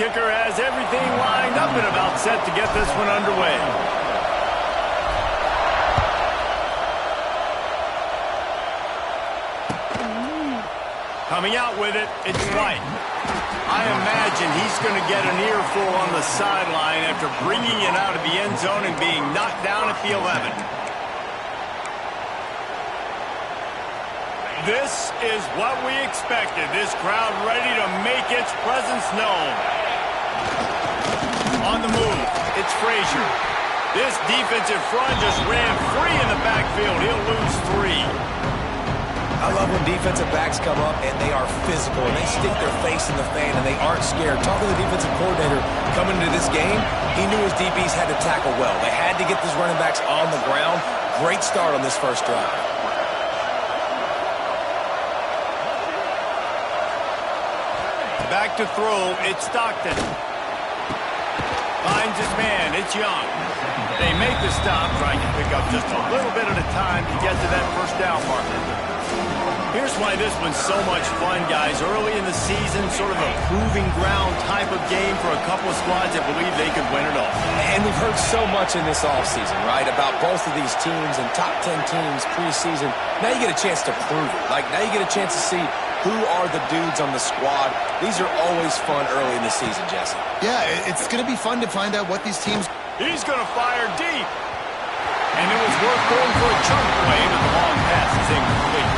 kicker has everything lined up and about set to get this one underway. Coming out with it, it's White. I imagine he's going to get an earful on the sideline after bringing it out of the end zone and being knocked down at the 11. This is what we expected. This crowd ready to make its presence known. On the move, it's Frazier. This defensive front just ran free in the backfield. He'll lose 3. I love when defensive backs come up and they are physical and they stick their face in the fan and they aren't scared. Talking to the defensive coordinator coming into this game, he knew his DBs had to tackle well. They had to get these running backs on the ground. Great start on this first drive. Back to throw, it's Stockton. Finds his man, it's Young. They make the stop, trying to pick up just a little bit at a time to get to that first down marker. Here's why this one's so much fun, guys. Early in the season, sort of a proving ground type of game for a couple of squads that believe they could win it all. And we've heard so much in this offseason, right, about both of these teams and top 10 teams preseason. Now you get a chance to prove it. Like, now you get a chance to see who are the dudes on the squad. These are always fun early in the season, Jesse. Yeah, it's going to be fun to find out what these teams... He's going to fire deep. And it was worth going for a chunk play, but the long pass is incomplete.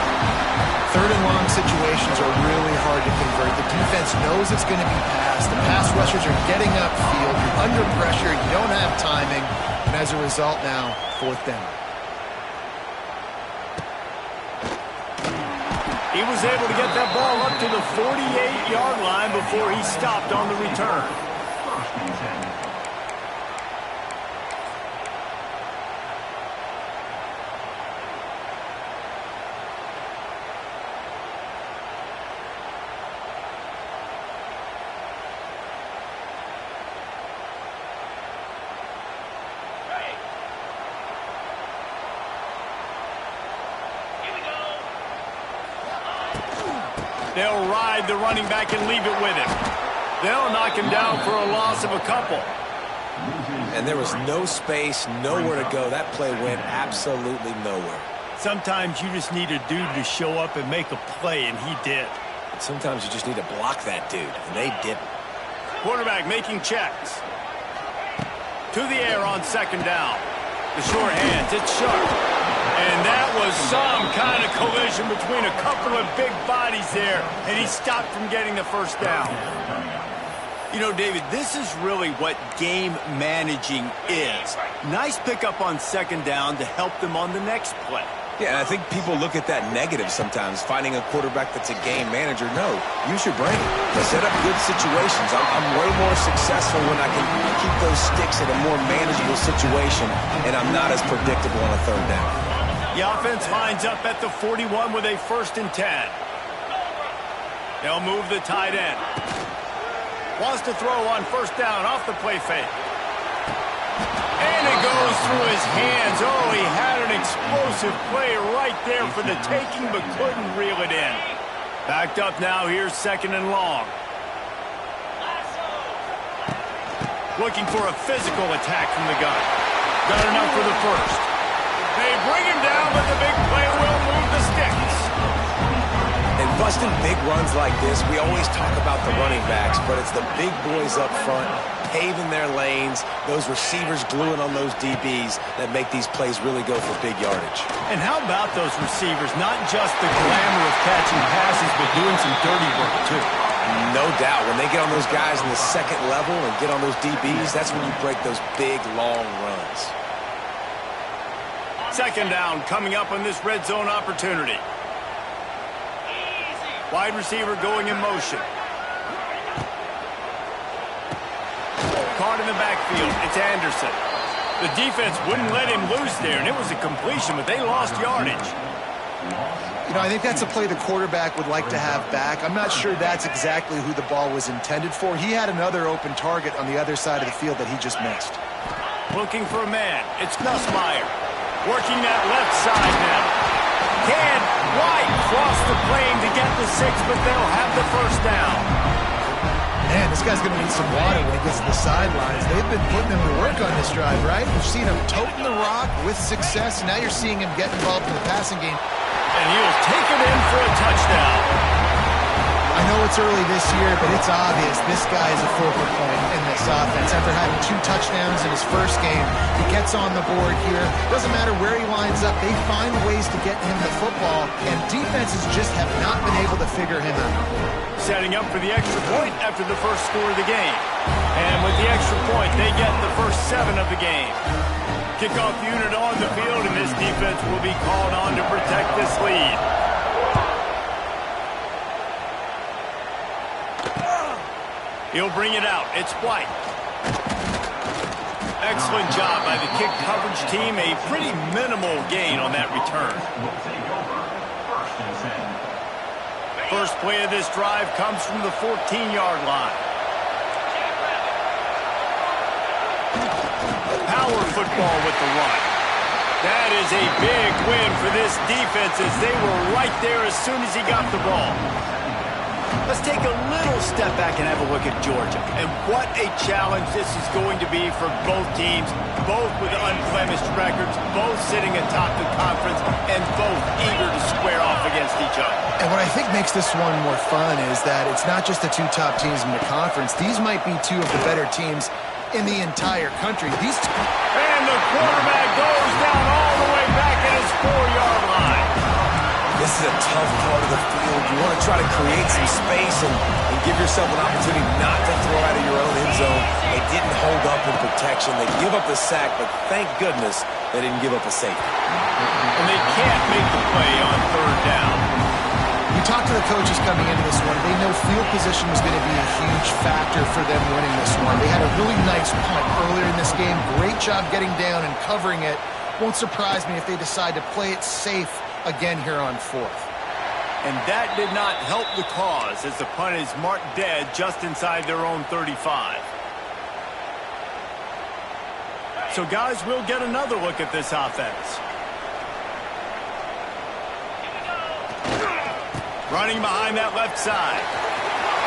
Third and long situations are really hard to convert. The defense knows it's going to be passed. The pass rushers are getting upfield. You're under pressure. You don't have timing. And as a result now, 4th down. He was able to get that ball up to the 48-yard line before he stopped on the return. They'll ride the running back and leave it with him. They'll knock him down for a loss of a couple. And there was no space, nowhere to go. That play went absolutely nowhere. Sometimes you just need a dude to show up and make a play, and he did. And sometimes you just need to block that dude, and they didn't. Quarterback making checks. To the air on 2nd down. The short hands, it's sharp. And that was some kind of collision between a couple of big bodies there, and he stopped from getting the first down. You know, David, this is really what game managing is. Nice pickup on 2nd down to help them on the next play. Yeah, and I think people look at that negative sometimes, finding a quarterback that's a game manager. No, use your brain. Set up good situations. I'm way more successful when I can keep those sticks in a more manageable situation, and I'm not as predictable on a 3rd down. The offense lines up at the 41 with a 1st and 10. They'll move the tight end. Wants to throw on 1st down off the play fake. And it goes through his hands. Oh, he had an explosive play right there for the taking, but couldn't reel it in. Backed up now, here's 2nd and long. Looking for a physical attack from the gun. Got enough for the 1st. They bring him down, but the big play will move the sticks. And busting big runs like this, we always talk about the running backs, but it's the big boys up front, paving their lanes, those receivers gluing on those DBs that make these plays really go for big yardage. And how about those receivers? Not just the glamour of catching passes, but doing some dirty work, too. No doubt. When they get on those guys in the 2nd level and get on those DBs, that's when you break those big, long runs. 2nd down coming up on this red zone opportunity. Wide receiver going in motion. Caught in the backfield. It's Anderson. The defense wouldn't let him loose there, and it was a completion, but they lost yardage. You know, I think that's a play the quarterback would like to have back. I'm not sure that's exactly who the ball was intended for. He had another open target on the other side of the field that he just missed. Looking for a man. It's Nussmeier. Working that left side now. Can White cross the plane to get the 6, but they'll have the 1st down. Man, this guy's going to need some water when he gets to the sidelines. They've been putting him to work on this drive, right? You've seen him toting the rock with success, and now you're seeing him get involved in the passing game. And he'll take it in for a touchdown. I know it's early this year, but it's obvious this guy is a focal point in this offense. After having 2 touchdowns in his first game, he gets on the board here. Doesn't matter where he lines up, they find ways to get him the football, and defenses just have not been able to figure him out. Setting up for the extra point after the first score of the game. And with the extra point, they get the first 7 of the game. Kickoff unit on the field, and this defense will be called on to protect this lead. He'll bring it out. It's White. Excellent job by the kick coverage team. A pretty minimal gain on that return. First play of this drive comes from the 14-yard line. Power football with the run. That is a big win for this defense as they were right there as soon as he got the ball. Let's take a little step back and have a look at Georgia. And what a challenge this is going to be for both teams, both with unblemished records, both sitting atop the conference, and both eager to square off against each other. And what I think makes this one more fun is that it's not just the 2 top teams in the conference. These might be 2 of the better teams in the entire country. And the quarterback goes down all the way back at his 4-yard line. This is a tough part of the field. You want to try to create some space and give yourself an opportunity not to throw out of your own end zone. They didn't hold up in protection. They give up the sack, but thank goodness they didn't give up a safety. And they can't make the play on 3rd down. We talked to the coaches coming into this one. They know field position was going to be a huge factor for them winning this one. They had a really nice punt earlier in this game. Great job getting down and covering it. Won't surprise me if they decide to play it safe again here on 4th. And that did not help the cause as the punt is marked dead just inside their own 35. So guys, we'll get another look at this offense. Running behind that left side.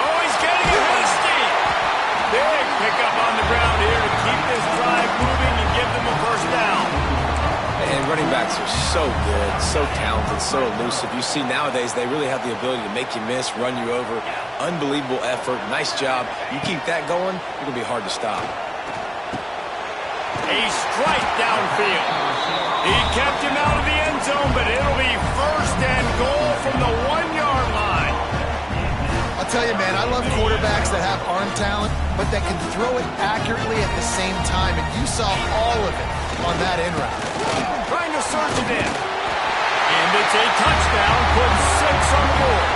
Oh, he's getting it hasty. Big pickup on the ground here to keep this drive moving and give them a first down. And running backs are so good, so talented, so elusive. You see nowadays they really have the ability to make you miss, run you over. Unbelievable effort. Nice job. You keep that going, it's going to be hard to stop. A strike downfield. He kept him out of the end zone, but it'll be 1st and goal from the 1-yard line. I'll tell you, man, I love quarterbacks that have arm talent, but that can throw it accurately at the same time, and you saw all of it on that end route. Trying to surge it in. And it's a touchdown, putting 6 on the board.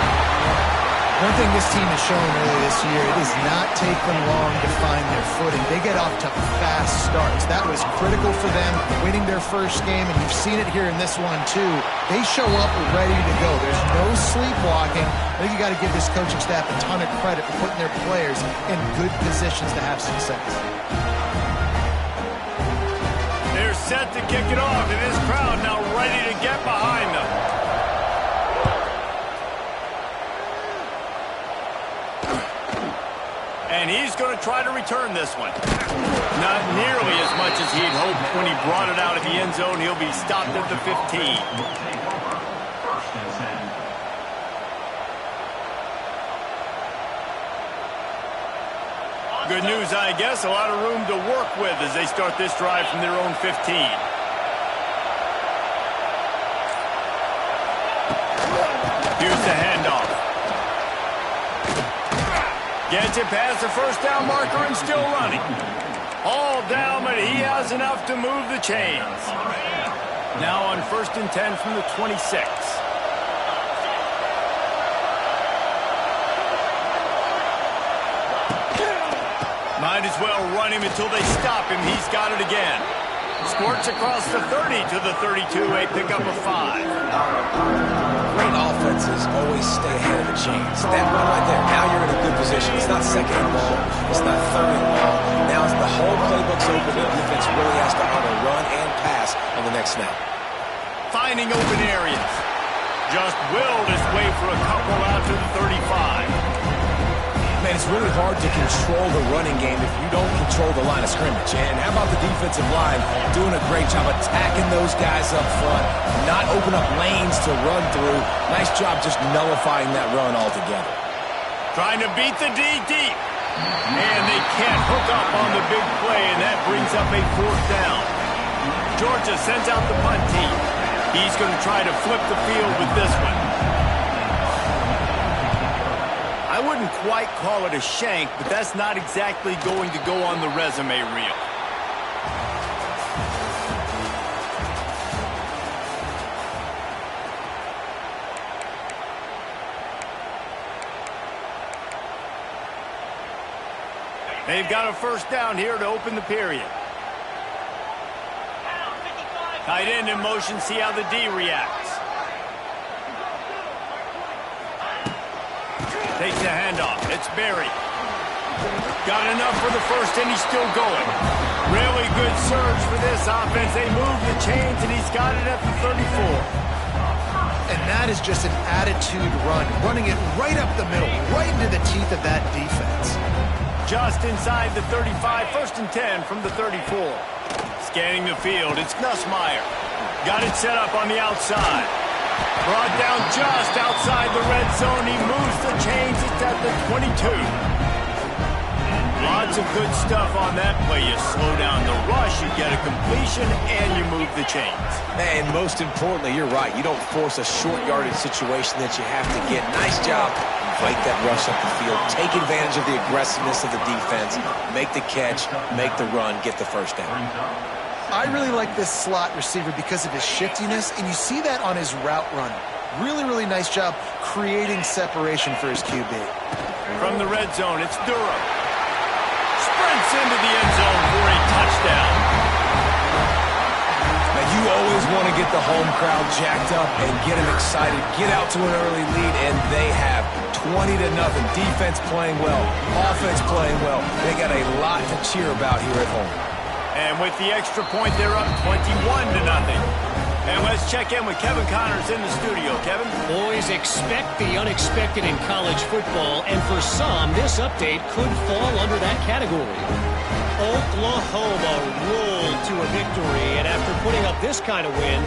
One thing this team has shown early this year, it does not take them long to find their footing. They get off to fast starts. That was critical for them, winning their first game, and you've seen it here in this one too. They show up ready to go. There's no sleepwalking. I think you got to give this coaching staff a ton of credit for putting their players in good positions to have success. They're set to kick it off, and this crowd now ready to get behind them. And he's going to try to return this one. Not nearly as much as he'd hoped when he brought it out of the end zone. He'll be stopped at the 15. Good news, I guess. A lot of room to work with as they start this drive from their own 15. Here's the handoff. Gets it past the first down marker and still running. All down, but he has enough to move the chains. Now on 1st and 10 from the 26. Might as well run him until they stop him. He's got it again. Squirts across the 30 to the 32, a pickup of 5. Great offenses always stay ahead of the chains. That run right there, now you're in a good position. It's not 2nd and long. It's not 3rd and long. Now the whole playbook's open. The defense really has to honor run and pass on the next snap. Finding open areas. Just willed his way for a couple out to the 35. Man, it's really hard to control the running game if you don't control the line of scrimmage. And how about the defensive line doing a great job attacking those guys up front, not open up lanes to run through. Nice job just nullifying that run altogether. Trying to beat the D deep. And they can't hook up on the big play, and that brings up a 4th down. Georgia sends out the punt team. He's going to try to flip the field with this one. I wouldn't quite call it a shank, but that's not exactly going to go on the resume reel. They've got a 1st down here to open the period. Tight end in motion, see how the D reacts. Takes the handoff. It's Berry. Got enough for the 1st, and he's still going. Really good surge for this offense. They move the chains, and he's got it at the 34. And that is just an attitude run, running it right up the middle, right into the teeth of that defense. Just inside the 35, 1st and 10 from the 34. Scanning the field, it's Nussmeier. Got it set up on the outside. Brought down just outside the red zone. He moves the chains. It's at the 22. Lots of good stuff on that play. You slow down the rush, you get a completion, and you move the chains. And most importantly, you're right. You don't force a short yardage situation that you have to get. Nice job. Fight that rush up the field. Take advantage of the aggressiveness of the defense. Make the catch, make the run, get the 1st down. I really like this slot receiver because of his shiftiness, and you see that on his route run. Really, really nice job creating separation for his QB. From the red zone, it's Durham. Sprints into the end zone for a touchdown. Now, you always want to get the home crowd jacked up and get them excited, get out to an early lead, and they have 20-0. Defense playing well, offense playing well. They got a lot to cheer about here at home. And with the extra point, they're up 21-0. And let's check in with Kevin Connors in the studio. Kevin? Boys, expect the unexpected in college football, and for some, this update could fall under that category. Oklahoma rolled to a victory, and after putting up this kind of win,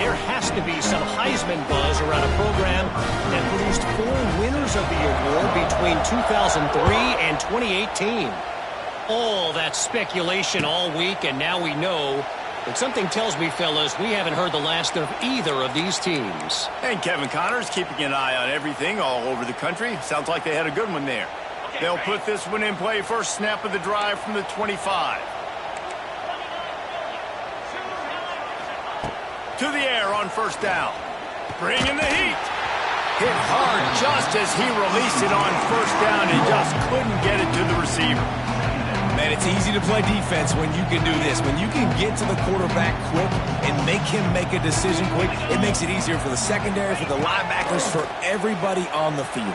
there has to be some Heisman buzz around a program that produced 4 winners of the award between 2003 and 2018. All that speculation all week, and now we know. But something tells me, fellas, we haven't heard the last of either of these teams. And Kevin Connors keeping an eye on everything all over the country. Sounds like they had a good one there. They'll put this one in play. 1st snap of the drive from the 25. To the air on 1st down. Bringing the heat. Hit hard just as he released it on 1st down and just couldn't get it to the receiver. Man, it's easy to play defense when you can do this. When you can get to the quarterback quick and make him make a decision quick, it makes it easier for the secondary, for the linebackers, for everybody on the field.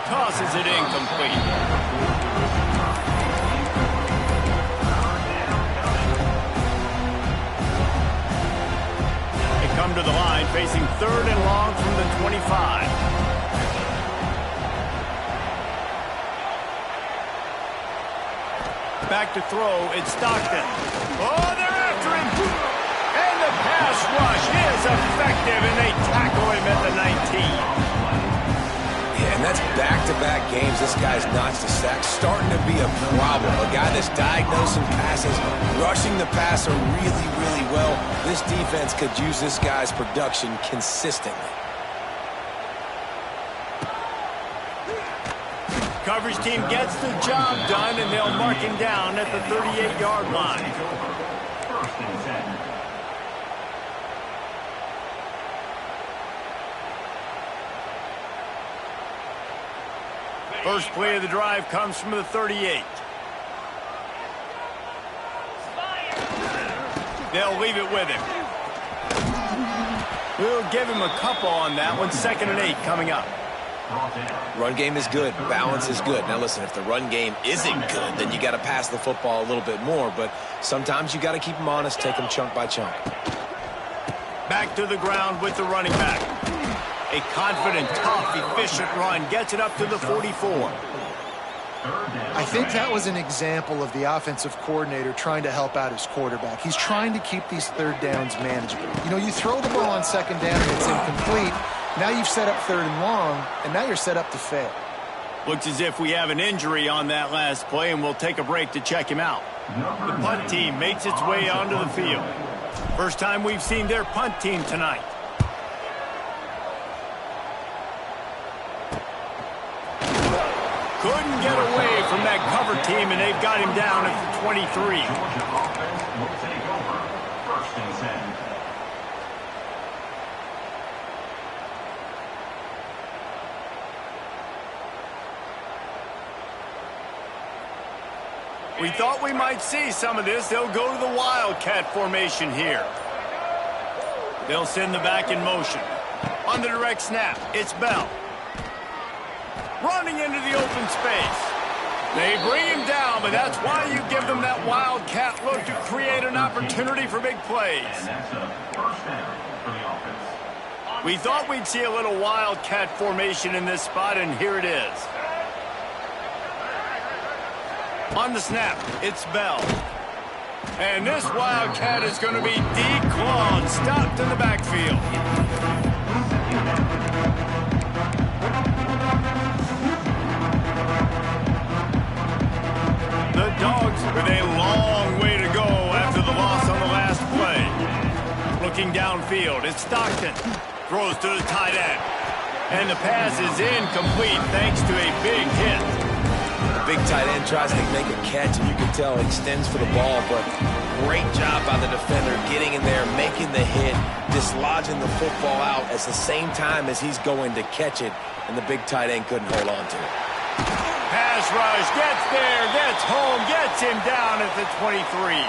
Tosses it incomplete. They come to the line facing 3rd and long from the 25. Back to throw, it's Stockton. Oh, they're after him. And the pass rush is effective, and they tackle him at the 19. Yeah, and that's back-to-back games. This guy's notched a sack. Starting to be a problem. A guy that's diagnosing passes, rushing the passer really, really well. This defense could use this guy's production consistently. Coverage team gets the job done, and they'll mark him down at the 38-yard line. First play of the drive comes from the 38. They'll leave it with him. We'll give him a couple on that one. 2nd and 8 coming up. Run game is good. Balance is good. Now, listen, if the run game isn't good, then you got to pass the football a little bit more. But sometimes you got to keep them honest, take them chunk by chunk. Back to the ground with the running back. A confident, tough, efficient run gets it up to the 44. I think that was an example of the offensive coordinator trying to help out his quarterback. He's trying to keep these third downs manageable. You know, you throw the ball on second down and it's incomplete. Now you've set up third and long, and now you're set up to fail. Looks as if we have an injury on that last play, and we'll take a break to check him out. The punt team makes its way onto the field. First time we've seen their punt team tonight. Couldn't get away from that cover team, and they've got him down at the 23. We thought we might see some of this. They'll go to the Wildcat formation here. They'll send the back in motion. On the direct snap, it's Bell. Running into the open space. They bring him down, but that's why you give them that Wildcat look to create an opportunity for big plays. We thought we'd see a little Wildcat formation in this spot, and here it is. On the snap, it's Bell. And this Wildcat is going to be declawed, stopped in the backfield. The Dogs with a long way to go after the loss on the last play. Looking downfield, it's Stockton. Throws to the tight end. And the pass is incomplete thanks to a big hit. Big tight end tries to make a catch, and you can tell he extends for the ball, but great job by the defender getting in there, making the hit, dislodging the football out at the same time as he's going to catch it, and the big tight end couldn't hold on to it. Pass rush, gets there, gets home, gets him down at the 23.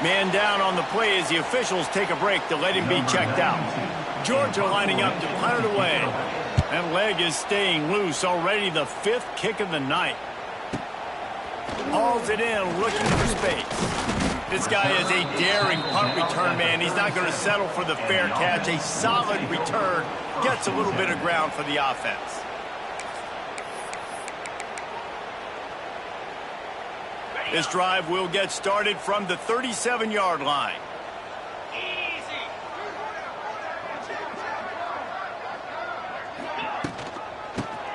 Man down on the play as the officials take a break to let him be checked out. Georgia lining up to punt it away. That leg is staying loose, already the 5th kick of the night. Hauls it in, looking for space. This guy is a daring punt return man. He's not going to settle for the fair catch. A solid return. Gets a little bit of ground for the offense. This drive will get started from the 37-yard line.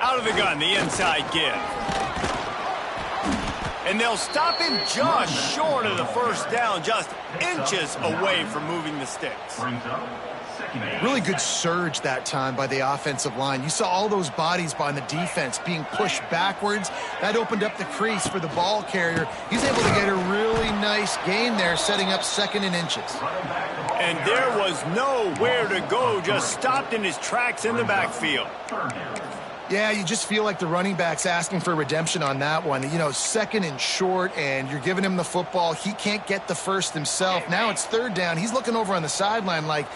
Out of the gun, the inside give. And they'll stop him just short of the first down, just inches away from moving the sticks. Really good surge that time by the offensive line. You saw all those bodies by the defense being pushed backwards. That opened up the crease for the ball carrier. He's able to get a really nice gain there, setting up 2nd and inches. And there was nowhere to go, just stopped in his tracks in the backfield. Yeah, you just feel like the running back's asking for redemption on that one. You know, 2nd and short, and you're giving him the football. He can't get the first himself. Now it's 3rd down. He's looking over on the sideline like,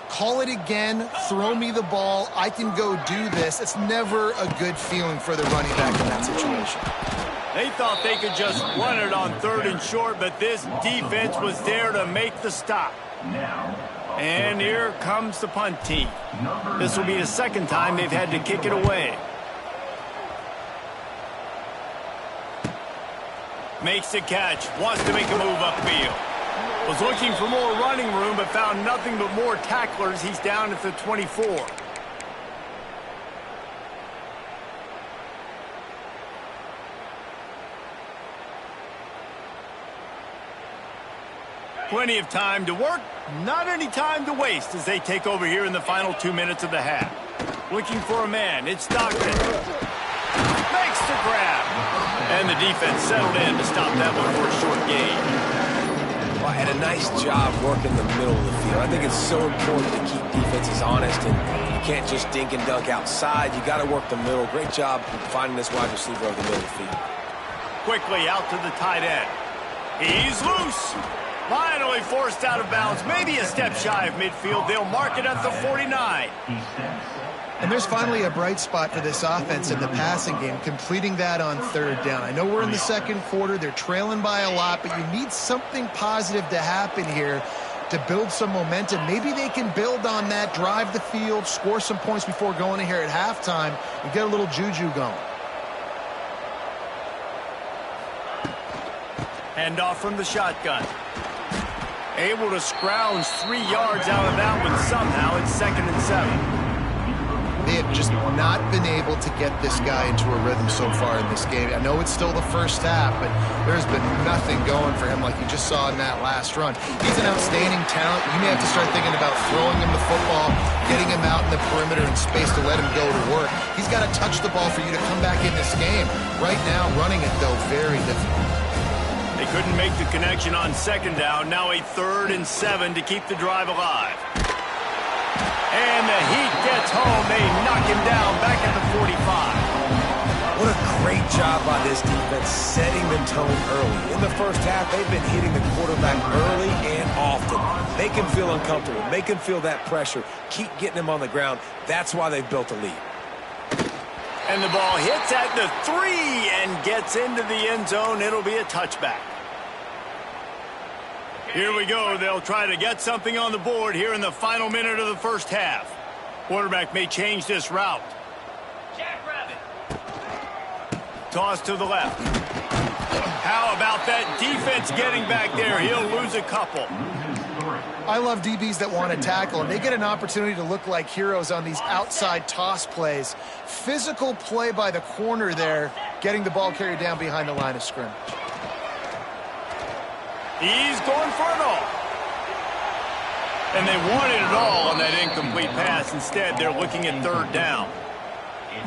call it again, throw me the ball, I can go do this. It's never a good feeling for the running back in that situation. They thought they could just run it on 3rd and short, but this defense was there to make the stop. And here comes the punt team. This will be the 2nd time they've had to kick it away. Makes the catch, wants to make a move upfield. Was looking for more running room, but found nothing but more tacklers. He's down at the 24. Plenty of time to work, not any time to waste as they take over here in the final 2 minutes of the half. Looking for a man, it's Stockton. Makes the grab. And the defense settled in to stop that one for a short gain. Well, and a nice job working the middle of the field. I think it's so important to keep defenses honest, and you can't just dink and dunk outside. You got to work the middle. Great job finding this wide receiver over the middle of the field. Quickly out to the tight end. He's loose. Finally forced out of bounds. Maybe a step shy of midfield. They'll mark it at the 49. And there's finally a bright spot for this offense in the passing game, completing that on 3rd down. I know we're in the 2nd quarter. They're trailing by a lot, but you need something positive to happen here to build some momentum. Maybe they can build on that, drive the field, score some points before going in here at halftime, and get a little juju going. Hand off from the shotgun. Able to scrounge 3 yards out of that one somehow. It's 2nd and 7. They have just not been able to get this guy into a rhythm so far in this game. I know it's still the first half, but there's been nothing going for him like you just saw in that last run. He's an outstanding talent. You may have to start thinking about throwing him the football, getting him out in the perimeter and space to let him go to work. He's got to touch the ball for you to come back in this game. Right now, running it, though, very difficult. They couldn't make the connection on 2nd down. Now a 3rd and 7 to keep the drive alive. And the Heat gets home. They knock him down back at the 45. What a great job by this defense setting the tone early. In the first half, they've been hitting the quarterback early and often. Make him feel uncomfortable. Make him feel that pressure. Keep getting him on the ground. That's why they've built a lead. And the ball hits at the 3 and gets into the end zone. It'll be a touchback. Here we go. They'll try to get something on the board here in the final minute of the first half. Quarterback may change this route. Jackrabbit. Toss to the left. How about that defense getting back there? He'll lose a couple. I love DBs that want to tackle, and they get an opportunity to look like heroes on these outside toss plays. Physical play by the corner there, getting the ball carried down behind the line of scrimmage. He's going for it all. And they wanted it all on that incomplete pass. Instead, they're looking at 3rd down.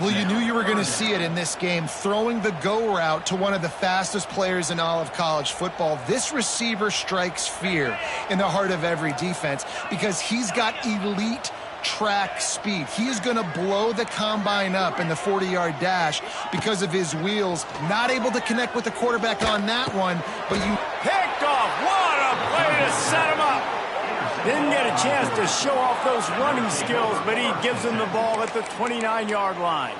Well, you knew you were going to see it in this game, throwing the go route to one of the fastest players in all of college football. This receiver strikes fear in the heart of every defense because he's got elite track speed. He is going to blow the combine up in the 40-yard dash because of his wheels. Not able to connect with the quarterback on that one, but you picked off. What a play to set him up. Didn't get a chance to show off those running skills, but he gives him the ball at the 29-yard line.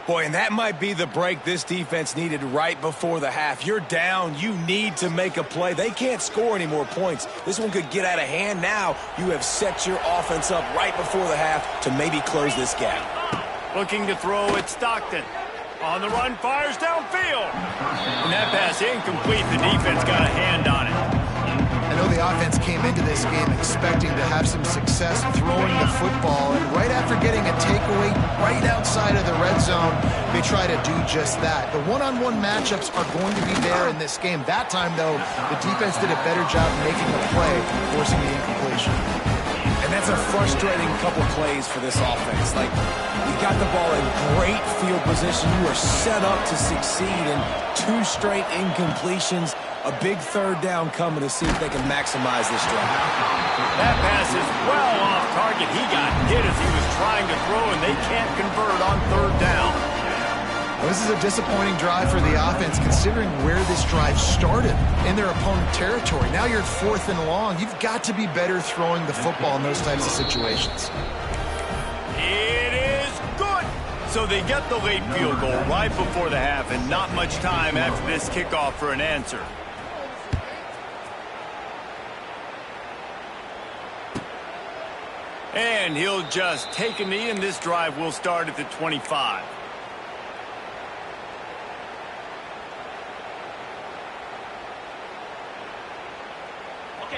Boy, and that might be the break this defense needed right before the half. You're down. You need to make a play. They can't score any more points. This one could get out of hand. Now you have set your offense up right before the half to maybe close this gap. Looking to throw at Stockton. On the run, fires downfield. And that pass incomplete. The defense got a hand on it. I know the offense came into this game expecting to have some success throwing the football, and right after getting a takeaway right outside of the red zone, they try to do just that. The one-on-one matchups are going to be there in this game. That time, though, the defense did a better job making a play, forcing the incompletion. And that's a frustrating couple plays for this offense. Like, you got the ball in great field position. You are set up to succeed, and 2 straight incompletions. A big 3rd down coming to see if they can maximize this drive. That pass is well off target. He got hit as he was trying to throw, and they can't convert on 3rd down. Well, this is a disappointing drive for the offense, considering where this drive started in their opponent territory. Now you're at 4th and long. You've got to be better throwing the football in those types of situations. It is good. So they get the late field goal right before the half, and not much time after this kickoff for an answer. And he'll just take a knee, and this drive will start at the 25.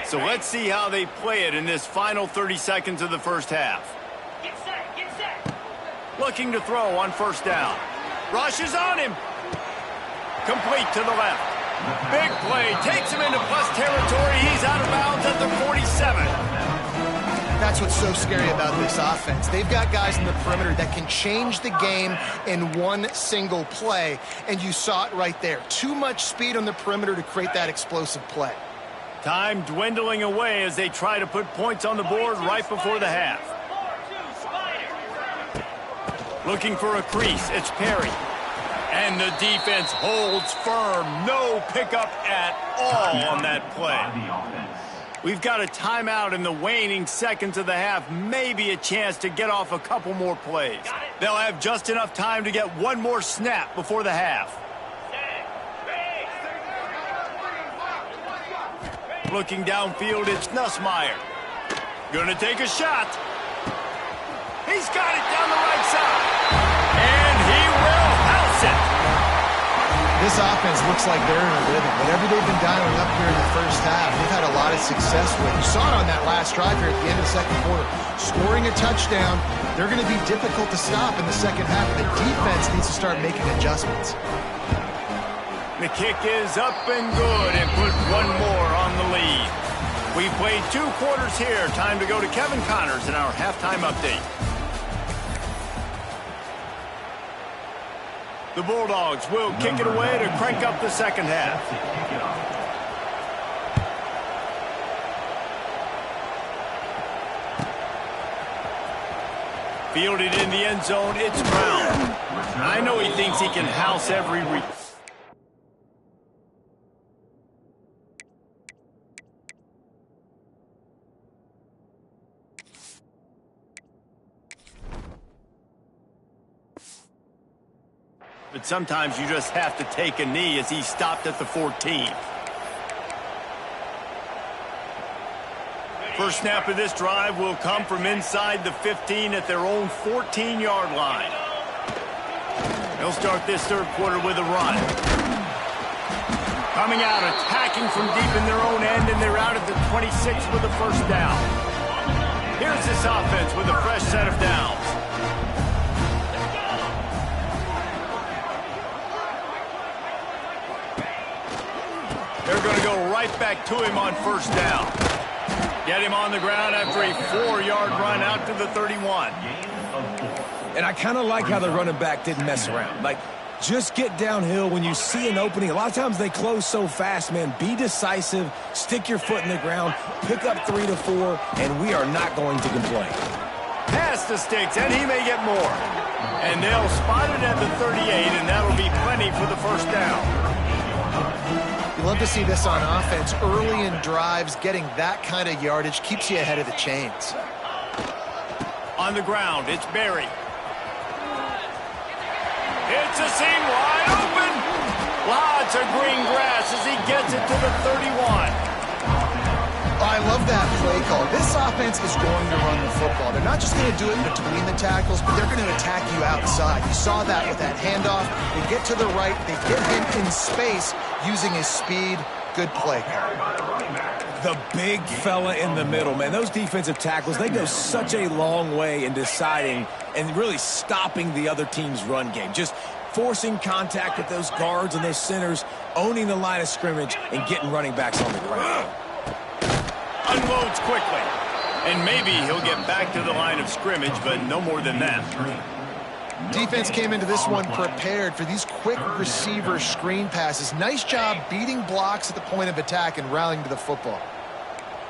So let's see how they play it in this final 30 seconds of the first half. Get set, get set. Looking to throw on 1st down. Rushes on him. Complete to the left. Big play. Takes him into plus territory. He's out of bounds at the 47. That's what's so scary about this offense. They've got guys in the perimeter that can change the game in one single play, and you saw it right there. Too much speed on the perimeter to create that explosive play. Time dwindling away as they try to put points on the board right before the half. Looking for a crease. It's Perry. And the defense holds firm. No pickup at all on that play. We've got a timeout in the waning seconds of the half. Maybe a chance to get off a couple more plays. They'll have just enough time to get one more snap before the half. Looking downfield, it's Nussmeier. Gonna take a shot. He's got it down the right side. And he will house it. This offense looks like they're in a rhythm. Whatever they've been dialing up here in the first half, they've had a lot of success with. You saw it on that last drive here at the end of the second quarter. Scoring a touchdown, they're going to be difficult to stop in the second half. The defense needs to start making adjustments. The kick is up and good and put one more on the lead. We've played 2 quarters here. Time to go to Kevin Connors in our halftime update. The Bulldogs will kick it away to crank up the second half. Fielded in the end zone, it's Brown. I know he thinks he can house every But sometimes you just have to take a knee as he stopped at the 14. First snap of this drive will come from inside the 15 at their own 14-yard line. They'll start this third quarter with a run. Coming out, attacking from deep in their own end, and they're out at the 26 with a first down. Here's this offense with a fresh set of downs. They're going to go right back to him on first down. Get him on the ground after a 4-yard run out to the 31. And I kind of like how the running back didn't mess around. Like, just get downhill when you see an opening. A lot of times they close so fast, man. Be decisive, stick your foot in the ground, pick up 3 to 4, and we are not going to complain. Pass the sticks, and he may get more. And they'll spot it at the 38, and that'll be plenty for the first down. You love to see this on offense. Early in drives, getting that kind of yardage keeps you ahead of the chains. On the ground, it's Berry. It's a seam wide open. Lots of green grass as he gets it to the 31. I love that play call. This offense is going to run the football. They're not just going to do it between the tackles, but they're going to attack you outside. You saw that with that handoff. They get to the right. They get him in space using his speed. Good play call. The big fella in the middle, man. Those defensive tackles, they go such a long way in deciding and really stopping the other team's run game. Just forcing contact with those guards and those centers, owning the line of scrimmage, and getting running backs on the ground. Unloads quickly. And maybe he'll get back to the line of scrimmage, but no more than that. Defense came into this one prepared for these quick receiver screen passes. Nice job beating blocks at the point of attack and rallying to the football.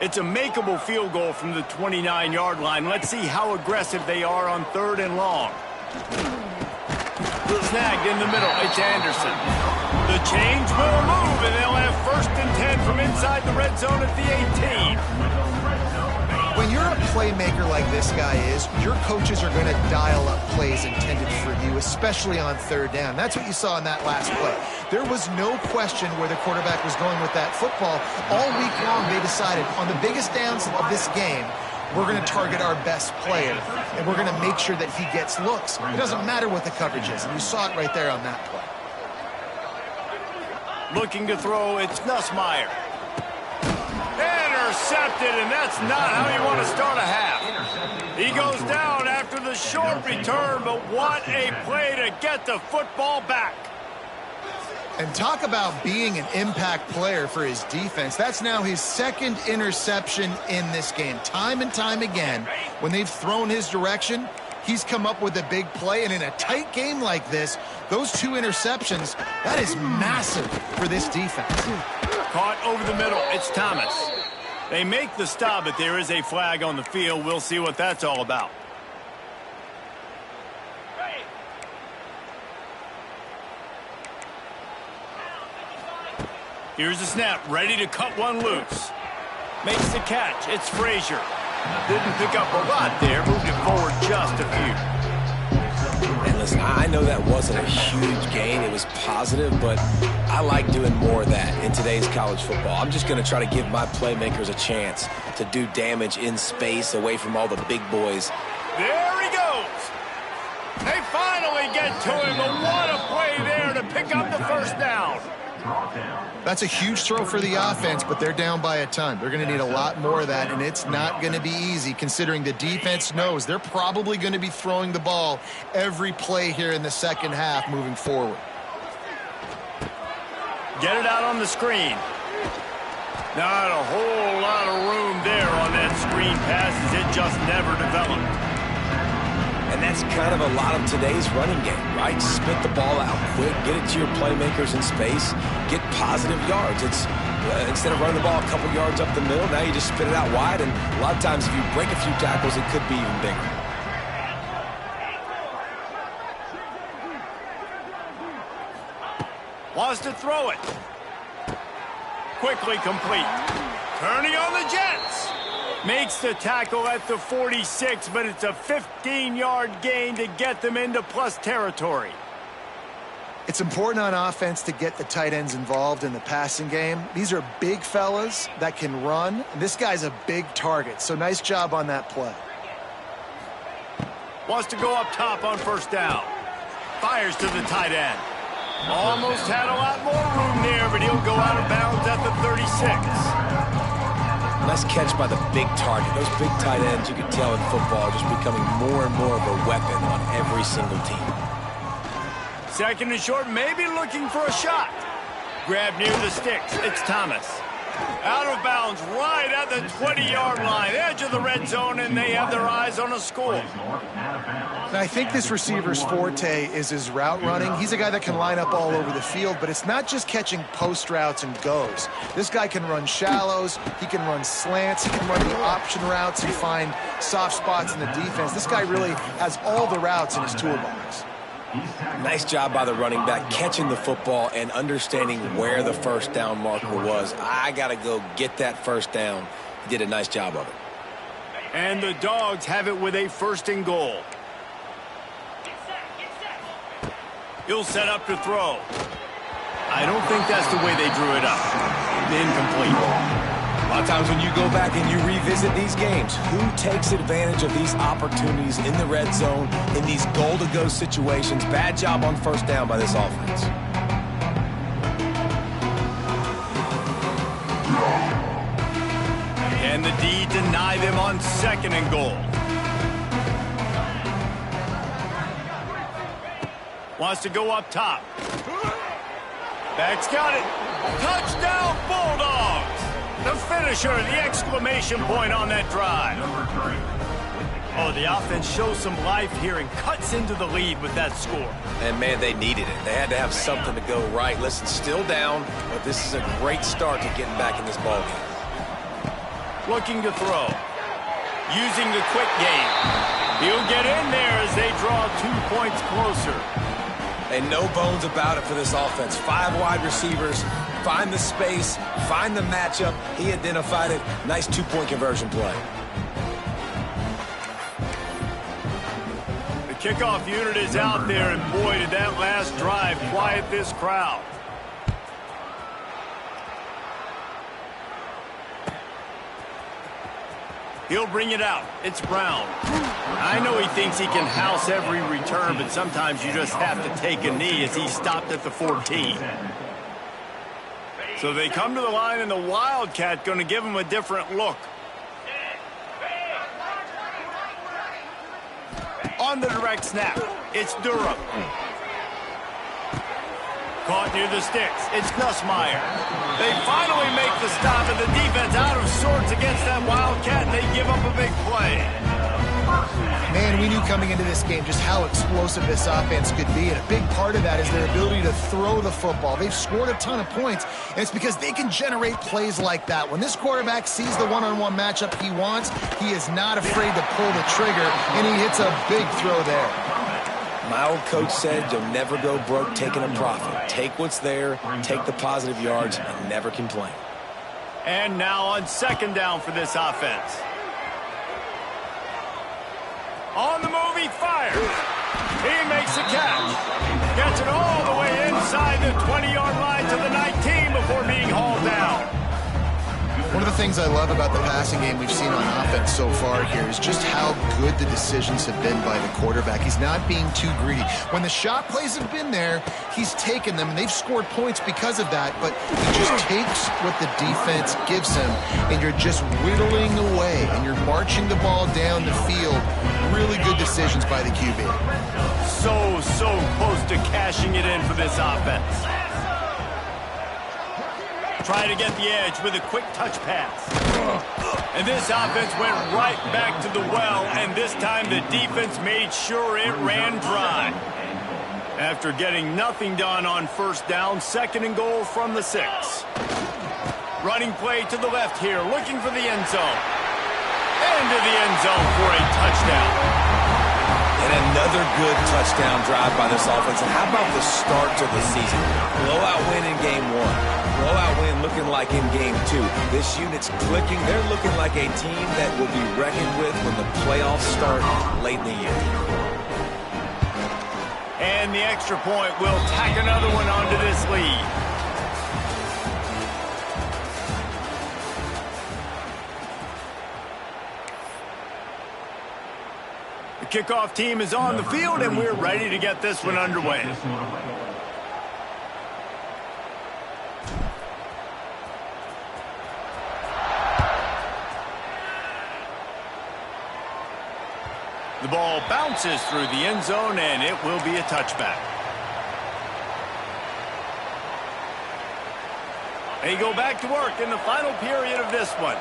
It's a makeable field goal from the 29-yard line. Let's see how aggressive they are on 3rd and long. Snagged in the middle. It's Anderson. The change will move, and they'll have 1st and 10 from inside the red zone at the 18. When you're a playmaker like this guy is, your coaches are going to dial up plays intended for you, especially on 3rd down. That's what you saw in that last play. There was no question where the quarterback was going with that football. All week long, they decided on the biggest downs of this game, we're going to target our best player, and we're going to make sure that he gets looks. It doesn't matter what the coverage is, and you saw it right there on that play. Looking to throw, it's Nussmeier. Intercepted, and that's not how you want to start a half. He goes down after the short return, but what a play to get the football back. And talk about being an impact player for his defense. That's now his 2nd interception in this game. Time and time again, when they've thrown his direction, he's come up with a big play. And in a tight game like this, those 2 interceptions, that is massive for this defense. Caught over the middle. It's Thomas. They make the stop, but there is a flag on the field. We'll see what that's all about. Here's the snap, ready to cut one loose. Makes the catch. It's Frazier. Didn't pick up a lot there. Moved it forward just a few. And listen, I know that wasn't a huge gain. It was positive, but I like doing more of that in today's college football. I'm just going to try to give my playmakers a chance to do damage in space away from all the big boys. There he goes. They finally get to him, but what a play there to pick up the first down. That's a huge throw for the offense, but they're down by a ton. They're going to need a lot more of that, and it's not going to be easy considering the defense knows they're probably going to be throwing the ball every play here in the second half moving forward. Get it out on the screen. Not a whole lot of room there on that screen pass as it just never developed. And that's kind of a lot of today's running game, right? Spit the ball out quick, get it to your playmakers in space, get positive yards. It's instead of running the ball a couple yards up the middle, now you just spit it out wide, and a lot of times if you break a few tackles, it could be even bigger. Wants to throw it. Quickly complete. Turning on the Jets. Makes the tackle at the 46, but it's a 15-yard gain to get them into plus territory. It's important on offense to get the tight ends involved in the passing game. These are big fellas that can run. And this guy's a big target, so nice job on that play. Wants to go up top on first down. Fires to the tight end. Almost had a lot more room there, but he'll go out of bounds at the 36. Nice catch by the big target. Those big tight ends, you can tell in football, are just becoming more and more of a weapon on every single team. Second and short, maybe looking for a shot. Grab near the sticks. It's Thomas. Out of bounds right at the 20-yard line, edge of the red zone, and they have their eyes on a score. Now, I think this receiver's forte is his route running. He's a guy that can line up all over the field, but it's not just catching post routes and goes. This guy can run shallows, he can run slants, he can run the option routes and find soft spots in the defense. This guy really has all the routes in his toolbox. Nice job by the running back catching the football and understanding where the first down marker was. I got to go get that first down. He did a nice job of it. And the Dogs have it with a first and goal. He'll set up to throw. I don't think that's the way they drew it up. Incomplete. A lot of times when you go back and you revisit these games, who takes advantage of these opportunities in the red zone, in these goal-to-go situations? Bad job on first down by this offense. And the D deny them on second and goal. Wants to go up top. Back's got it. Touchdown Bulldogs! The finisher, the exclamation point on that drive. Oh, the offense shows some life here and cuts into the lead with that score. And, man, they needed it. They had to have something to go right. Listen, still down, but this is a great start to getting back in this ballgame. Looking to throw. Using the quick game. He'll get in there as they draw 2 points closer. And no bones about it for this offense. 5 wide receivers, find the space, find the matchup. He identified it. Nice 2-point conversion play. The kickoff unit is out there, and boy, did that last drive quiet this crowd. He'll bring it out. It's Brown. I know he thinks he can house every return, but sometimes you just have to take a knee as he stopped at the 14. So they come to the line, and the Wildcat going to give him a different look. On the direct snap, it's Durham. Caught near the sticks. It's Nussmeier. They finally make the stop, and the defense out of sorts against that Wildcat, and they give up a big play. Man, we knew coming into this game just how explosive this offense could be, and a big part of that is their ability to throw the football. They've scored a ton of points, and it's because they can generate plays like that. When this quarterback sees the one-on-one matchup he wants, he is not afraid to pull the trigger, and he hits a big throw there. My old coach said you'll never go broke taking a profit. Take what's there, take the positive yards, and never complain. And now on second down for this offense. On the move, he fires. He makes the catch. Gets it all the way inside the 20-yard line to the 19 before being hauled down. One of the things I love about the passing game we've seen on offense so far here is just how good the decisions have been by the quarterback. He's not being too greedy. When the shot plays have been there, he's taken them, and they've scored points because of that, but he just takes what the defense gives him, and you're just whittling away, and you're marching the ball down the field. Really good decisions by the QB. So close to cashing it in for this offense. Try to get the edge with a quick touch pass. And this offense went right back to the well, and this time the defense made sure it ran dry. After getting nothing done on first down, 2nd and goal from the 6. Running play to the left here, looking for the end zone. Into the end zone for a touchdown. And another good touchdown drive by this offense. And how about the start to the season? Blowout win in game 1. Blowout win looking like in game 2. This unit's clicking. They're looking like a team that will be reckoned with when the playoffs start late in the year. And the extra point will tack another one onto this lead. The kickoff team is on the field, and we're ready to get this one underway. The ball bounces through the end zone, and it will be a touchback. They go back to work in the final period of this one.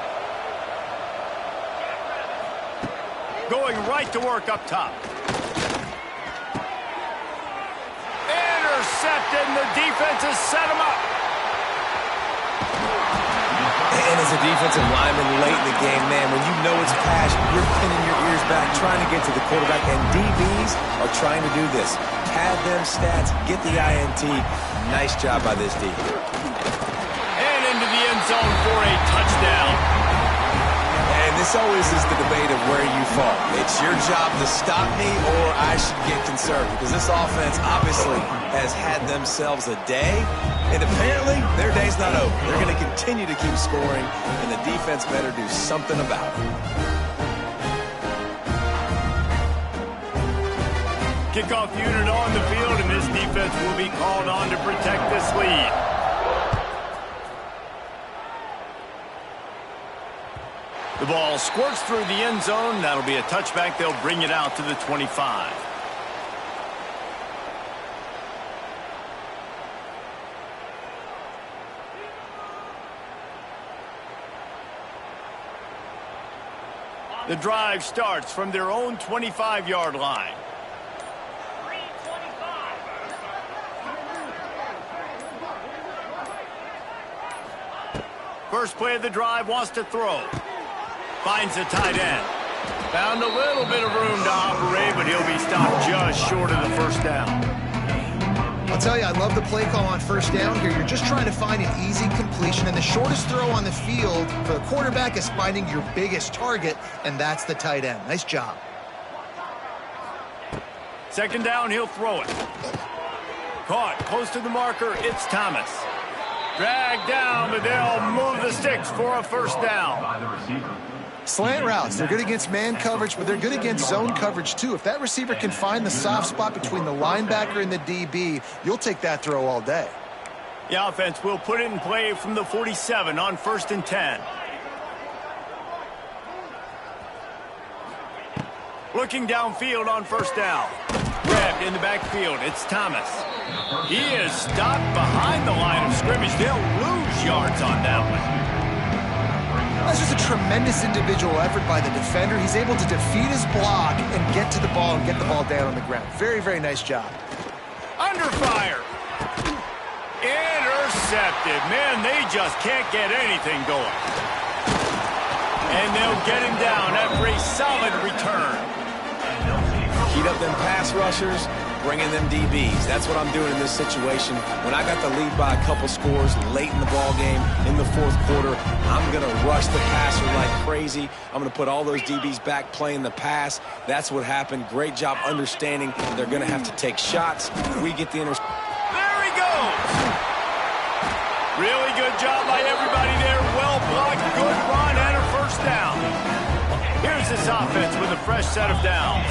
Going right to work up top. Intercepted, and the defense has set him up. And as a defensive lineman late in the game, man, when you know it's pass, you're pinning your ears back, trying to get to the quarterback, and DBs are trying to do this. Pad them stats, get the INT. Nice job by this D. And into the end zone for a touchdown. And this always is the debate of where you fall. It's your job to stop me, or I should get conservative, because this offense obviously has had themselves a day, and apparently their day's not over. They're going to continue to keep scoring, and the defense better do something about it. Kickoff unit on the field, and this defense will be called on to protect this lead. The ball squirts through the end zone. That'll be a touchback. They'll bring it out to the 25. The drive starts from their own 25-yard line. First play of the drive, wants to throw. Finds a tight end. Found a little bit of room to operate, but he'll be stopped just short of the first down. I'll tell you, I love the play call on first down here. You're just trying to find an easy completion, and the shortest throw on the field for the quarterback is finding your biggest target, and that's the tight end. Nice job. 2nd down, he'll throw it. Caught close to the marker, it's Thomas. Dragged down, but they'll move the sticks for a first down. Slant routes, they're good against man coverage, but they're good against zone coverage too. If that receiver can find the soft spot between the linebacker and the DB, you'll take that throw all day. The offense will put it in play from the 47 on 1st and 10. Looking downfield on first down. Grabbed in the backfield, it's Thomas. He is stopped behind the line of scrimmage. They'll lose yards on that one. That's just a tremendous individual effort by the defender. He's able to defeat his block and get to the ball and get the ball down on the ground. Very, very nice job. Under fire. Intercepted. Man, they just can't get anything going. And they'll get him down after a solid return. Heat up them pass rushers, bring in them DBs. That's what I'm doing in this situation. When I got the lead by a couple scores late in the ball game, in the 4th quarter, I'm going to rush the passer like crazy. I'm going to put all those DBs back playing the pass. That's what happened. Great job understanding they're going to have to take shots. We get the interception. There he goes. Really good job by everybody there. Well blocked. Good offense with a fresh set of downs.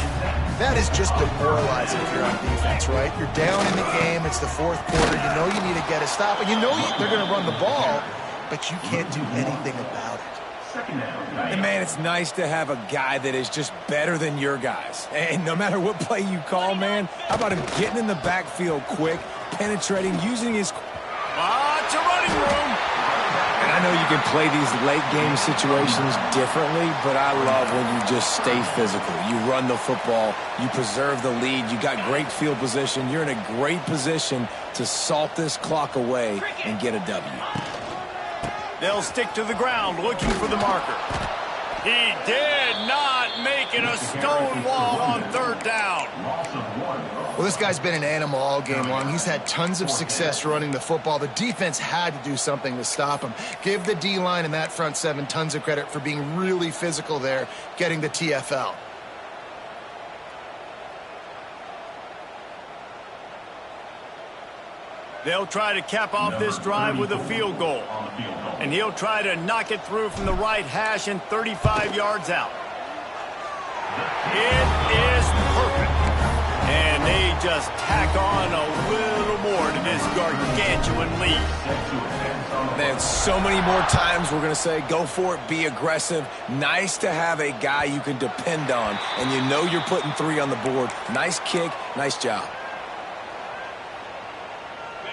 That is just demoralizing if you're on defense, right? You're down in the game. It's the fourth quarter. You know you need to get a stop. And you know they're going to run the ball, but you can't do anything about it. And, man, it's nice to have a guy that is just better than your guys. And no matter what play you call, man, how about him getting in the backfield quick, penetrating, using his... Lots of running room. And I know you can play these late-game situations differently, but I love when you just stay physical. You run the football. You preserve the lead. You got great field position. You're in a great position to salt this clock away and get a W. They'll stick to the ground looking for the marker. He did not make it a stone wall on third down. Well, this guy's been an animal all game long. He's had tons of success running the football. The defense had to do something to stop him. Give the D-line and that front seven tons of credit for being really physical there, getting the TFL. They'll try to cap off this drive with a field goal. And he'll try to knock it through from the right hash and 35 yards out. It is perfect. And they just tack on a little more to this gargantuan lead. Man, so many more times we're going to say, go for it, be aggressive. Nice to have a guy you can depend on, and you know you're putting 3 on the board. Nice kick, nice job.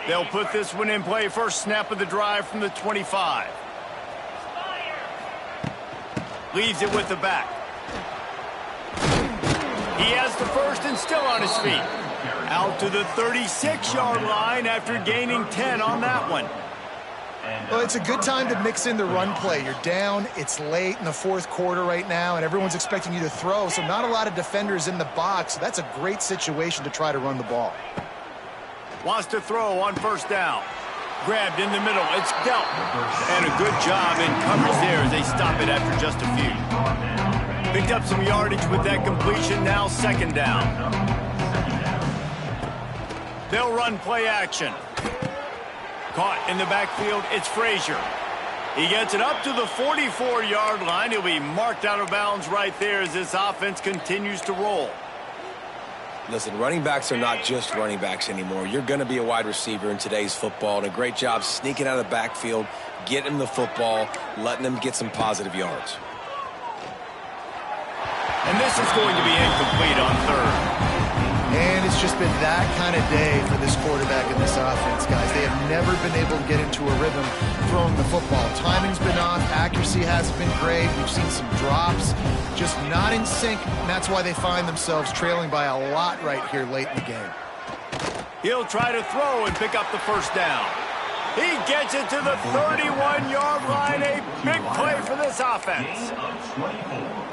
They'll put this one in play. First snap of the drive from the 25. Leaves it with the back. He has the first and still on his feet. Out to the 36-yard line after gaining 10 on that one. Well, it's a good time to mix in the run play. You're down, it's late in the fourth quarter right now, and everyone's expecting you to throw, so not a lot of defenders in the box. So that's a great situation to try to run the ball. Wants to throw on first down. Grabbed in the middle. It's dealt. And a good job in coverage there as they stop it after just a few. Picked up some yardage with that completion. Now second down. They'll run play action. Caught in the backfield. It's Frazier. He gets it up to the 44-yard line. He'll be marked out of bounds right there as this offense continues to roll. Listen, running backs are not just running backs anymore. You're going to be a wide receiver in today's football, and a great job sneaking out of the backfield, getting him the football, letting them get some positive yards. And this is going to be incomplete on third. And it's just been that kind of day for this quarterback and this offense, guys. They have never been able to get into a rhythm throwing the football. Timing's been off. Accuracy hasn't been great. We've seen some drops. Just not in sync, and that's why they find themselves trailing by a lot right here late in the game. He'll try to throw and pick up the first down. He gets it to the 31-yard line. A big play for this offense.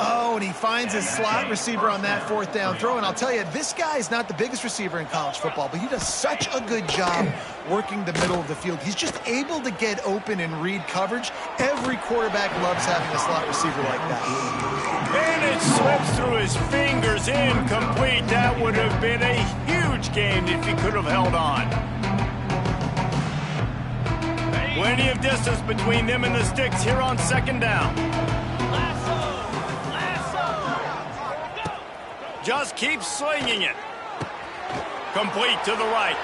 Oh, and he finds his slot receiver on that fourth down throw. And I'll tell you, this guy is not the biggest receiver in college football, but he does such a good job working the middle of the field. He's just able to get open and read coverage. Every quarterback loves having a slot receiver like that. And it slips through his fingers, incomplete. That would have been a huge gain if he could have held on. Plenty of distance between them and the sticks here on second down. Just keeps slinging it. Complete to the right.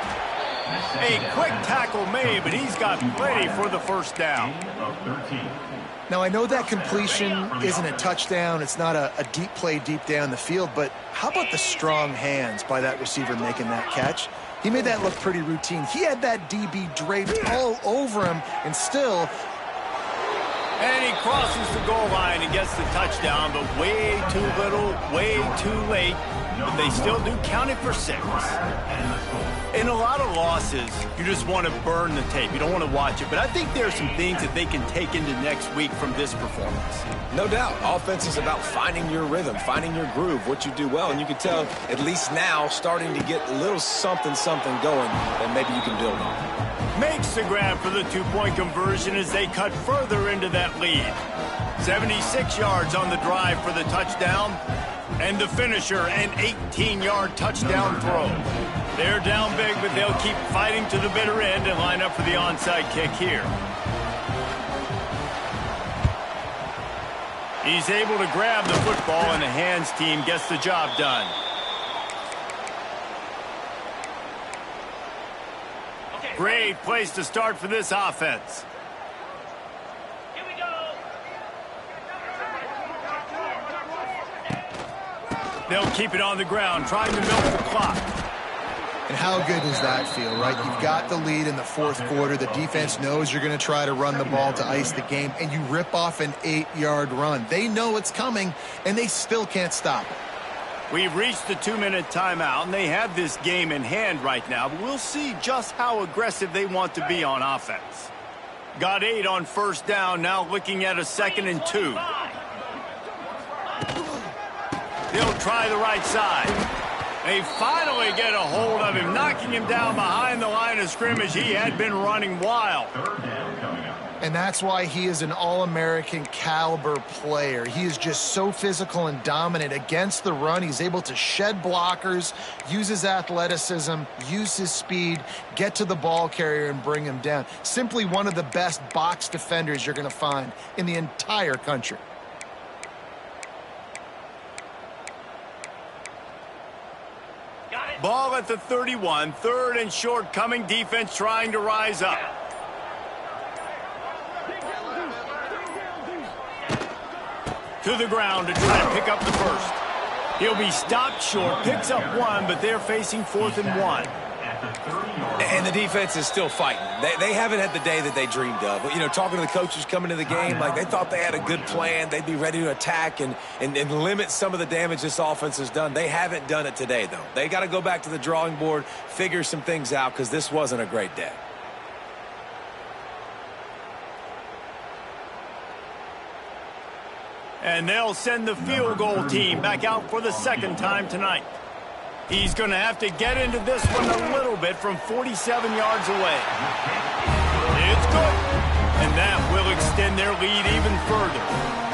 A quick tackle made, but he's got plenty for the first down. Now, I know that completion isn't a touchdown. It's not a deep play deep down the field, but how about the strong hands by that receiver making that catch? He made that look pretty routine. He had that DB draped all over him, and still... And he crosses the goal line and gets the touchdown, but way too little, way too late. But they still do count it for 6. In a lot of losses, you just want to burn the tape. You don't want to watch it. But I think there are some things that they can take into next week from this performance. No doubt. Offense is about finding your rhythm, finding your groove, what you do well. And you can tell, at least now, starting to get a little something going that maybe you can build on. Makes the grab for the 2-point conversion as they cut further into that lead. 76 yards on the drive for the touchdown. And the finisher, an 18-yard touchdown throw. They're down big, but they'll keep fighting to the bitter end and line up for the onside kick here. He's able to grab the football, and the hands team gets the job done. Great place to start for this offense. Here we go. They'll keep it on the ground, trying to milk the clock. And how good does that feel, right? You've got the lead in the fourth quarter. The defense knows you're going to try to run the ball to ice the game, and you rip off an 8-yard run. They know it's coming, and they still can't stop it. We've reached the 2-minute timeout, and they have this game in hand right now, but we'll see just how aggressive they want to be on offense. Got 8 on first down, now looking at a 2nd and 2. They'll try the right side. They finally get a hold of him, knocking him down behind the line of scrimmage. He had been running wild. And that's why he is an All-American caliber player. He is just so physical and dominant against the run. He's able to shed blockers, use his athleticism, use his speed, get to the ball carrier and bring him down. Simply one of the best box defenders you're going to find in the entire country. Ball at the 31, 3rd and short coming, defense trying to rise up. To the ground to try to pick up the first. He'll be stopped short, picks up 1, but they're facing 4th and 1. And the defense is still fighting. They haven't had the day that they dreamed of. You know, talking to the coaches coming to the game, like they thought they had a good plan. They'd be ready to attack and limit some of the damage this offense has done. They haven't done it today, though. They got to go back to the drawing board, figure some things out, because this wasn't a great day. And they'll send the field goal team back out for the 2nd time tonight. He's going to have to get into this one a little bit from 47 yards away. It's good. And that will extend their lead even further.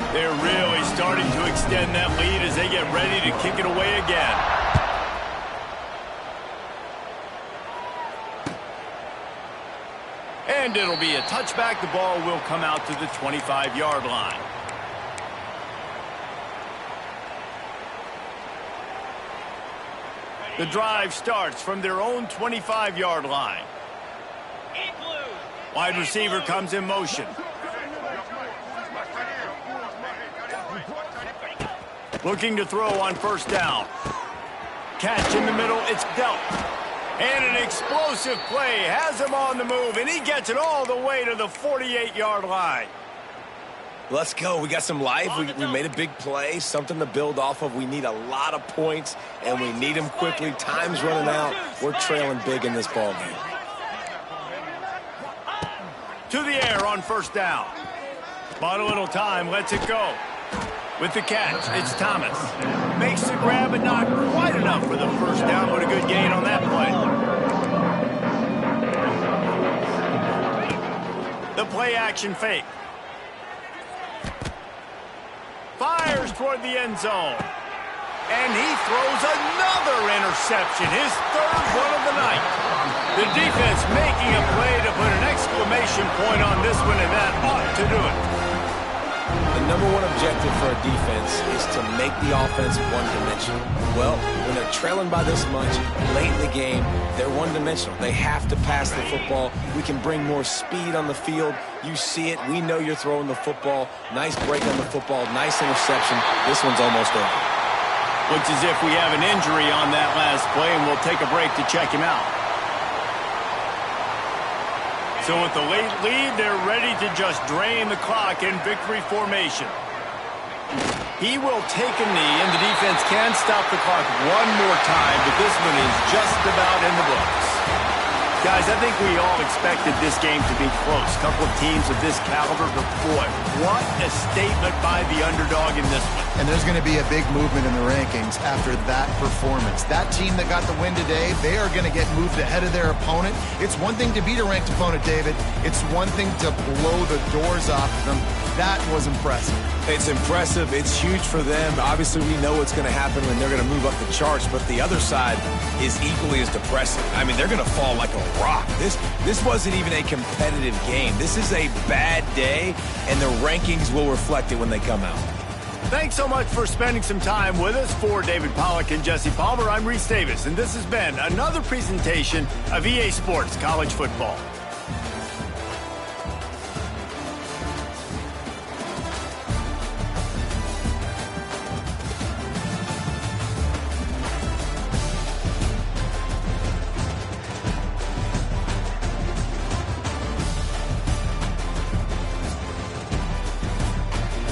They're really starting to extend that lead as they get ready to kick it away again. And it'll be a touchback. The ball will come out to the 25-yard line. The drive starts from their own 25-yard line. Wide receiver comes in motion. Looking to throw on first down. Catch in the middle, it's dealt. And an explosive play has him on the move, and he gets it all the way to the 48-yard line. Let's go. We got some life. We made a big play, something to build off of. We need a lot of points, and we need them quickly. Time's running out. We're trailing big in this ball game. To the air on first down. Bought a little time, lets it go. With the catch, it's Thomas. Makes the grab, but not quite enough for the first down, but a good gain on that play. The play action fake. Fires toward the end zone. And he throws another interception, his 3rd one of the night. The defense making a play to put an exclamation point on this one, and that ought to do it. The number one objective for a defense is to make the offense one-dimensional. Well, when they're trailing by this much, late in the game, they're one-dimensional. They have to pass the football. We can bring more speed on the field. You see it. We know you're throwing the football. Nice break on the football. Nice interception. This one's almost over. Looks as if we have an injury on that last play, and we'll take a break to check him out. So with the late lead, they're ready to just drain the clock in victory formation. He will take a knee, and the defense can stop the clock one more time, but this one is just about in the books. Guys, I think we all expected this game to be close. A couple of teams of this caliber, but boy, what a statement by the underdog in this one. And there's going to be a big movement in the rankings after that performance. That team that got the win today, they are going to get moved ahead of their opponent. It's one thing to beat a ranked opponent, David. It's one thing to blow the doors off them. That was impressive. It's impressive. It's huge for them. Obviously, we know what's going to happen when they're going to move up the charts, but the other side is equally as depressing. I mean, they're going to fall like a rock. This wasn't even a competitive game. This is a bad day, and the rankings will reflect it when they come out. Thanks so much for spending some time with us. For David Pollack and Jesse Palmer, I'm Reese Davis, and this has been another presentation of EA Sports College Football.